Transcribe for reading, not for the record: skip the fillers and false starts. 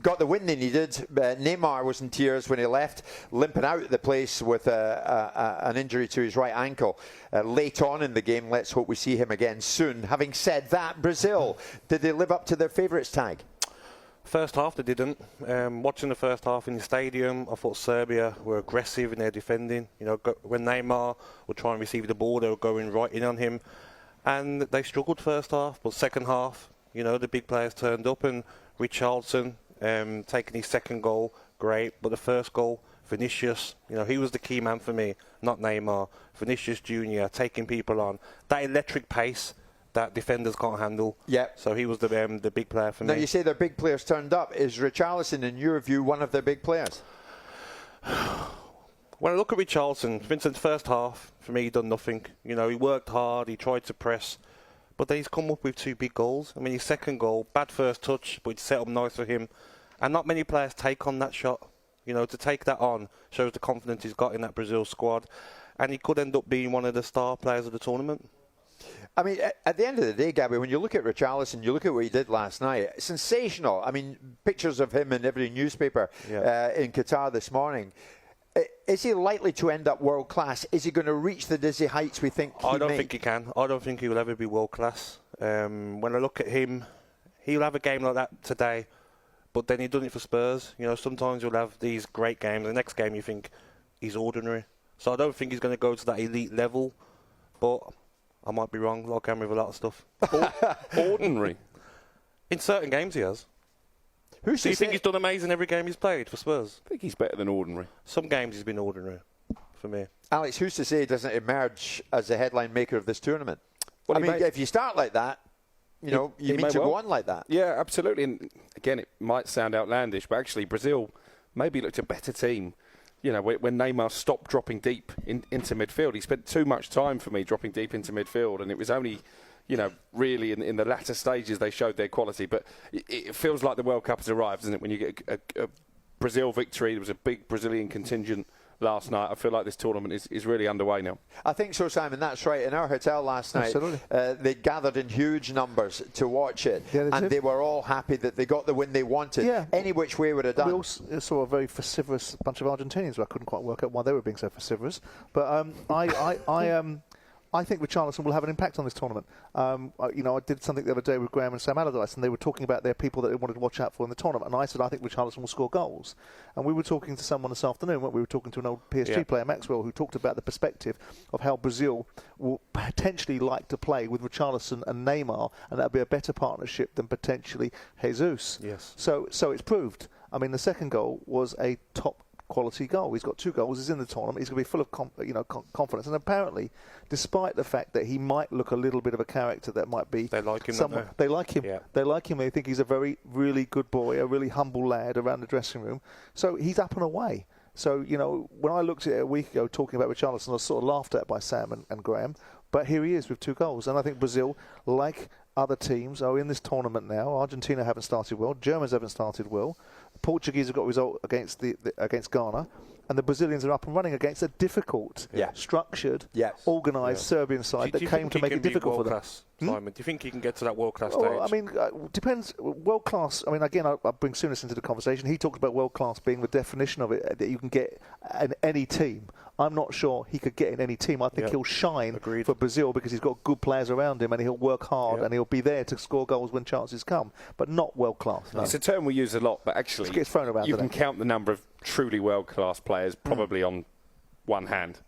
got the win they needed. Neymar was in tears when he left, limping out of the place with an injury to his right ankle. Late on in the game, let's hope we see him again soon. Having said that, Brazil, did they live up to their favourites tag? First half they didn't. Watching the first half in the stadium, I thought Serbia were aggressive in their defending. You know, when Neymar would try and receive the ball, they were going right in on him. And they struggled first half, but second half, you know, the big players turned up, and Richarlison taking his second goal, great. But the first goal, Vinicius, you know, he was the key man for me, not Neymar. Vinicius Jr. taking people on. That electric pace that defenders can't handle. Yeah. So he was the big player for me. Now, you say their big players turned up. Is Richarlison, in your view, one of their big players? When I look at Richarlison, for instance, first half, for me, he done nothing. You know, he worked hard, he tried to press, but then he's come up with 2 big goals. I mean, his second goal, bad first touch, but it's set up nice for him. And not many players take on that shot. You know, to take that on shows the confidence he's got in that Brazil squad. And he could end up being one of the star players of the tournament. I mean, at the end of the day, Gabby, when you look at Richarlison, you look at what he did last night, sensational. I mean, pictures of him in every newspaper in Qatar this morning. Is he likely to end up world class? Is he going to reach the dizzy heights we think he I don't think he can. I don't think he will ever be world class. When I look at him, he'll have a game like that today, but then he done it for Spurs. You know, sometimes you'll have these great games. The next game you think he's ordinary. So I don't think he's going to go to that elite level, but I might be wrong, like I am with a lot of stuff. Ordinary? In certain games he has. Do you think he's done amazing every game he's played for Spurs? I think he's better than ordinary. Some games he's been ordinary, for me. Alex, who's to say he doesn't emerge as the headline maker of this tournament? Well, I mean, if you start like that, you know, you mean to go on like that. Yeah, absolutely. And again, it might sound outlandish, but actually Brazil maybe looked a better team. You know, when Neymar stopped dropping deep into midfield, he spent too much time for me dropping deep into midfield, and it was only, you know, really in the latter stages they showed their quality. But it feels like the World Cup has arrived, doesn't it? When you get a Brazil victory, there was a big Brazilian contingent last night. I feel like this tournament is really underway now. I think so, Simon. That's right. In our hotel last night, they gathered in huge numbers to watch it, and they were all happy that they got the win they wanted. Yeah. Any which way would have done. We also saw a very vociferous bunch of Argentinians who I couldn't quite work out why they were being so vociferous. But I think Richarlison will have an impact on this tournament. You know, I did something the other day with Graeme and Sam Allardyce, and they were talking about their people that they wanted to watch out for in the tournament. And I said, I think Richarlison will score goals. And we were talking to someone this afternoon. We were talking to an old PSG player, Maxwell, who talked about the perspective of how Brazil will potentially like to play with Richarlison and Neymar, and that would be a better partnership than potentially Jesus. Yes. So it's proved. I mean, the second goal was a top quality goal. He's got 2 goals. He's in the tournament. He's going to be full of confidence. And apparently, despite the fact that he might look a little bit of a character that might be, they like him. They like him. Yeah. They like him. They think he's a really good boy, a really humble lad around the dressing room. So he's up and away. So, you know, when I looked at it a week ago talking about Richarlison, I was sort of laughed at by Sam and Graeme. But here he is with 2 goals. And I think Brazil, like other teams, are in this tournament now. Argentina haven't started well. Germans haven't started well. The Portuguese have got a result against against Ghana. And the Brazilians are up and running against a difficult, structured, organised Serbian side that came to make it difficult for them. Simon, do you think he can get to that world-class stage? Well, I mean, depends. World-class, I mean, again, I'll bring Souness into the conversation. He talked about world-class being the definition of it, that you can get in any team. I'm not sure he could get in any team. I think he'll shine for Brazil because he's got good players around him and he'll work hard and he'll be there to score goals when chances come, but not world-class. No. It's a term we use a lot, but actually it gets thrown around, you can count the number of truly world-class players probably on one hand.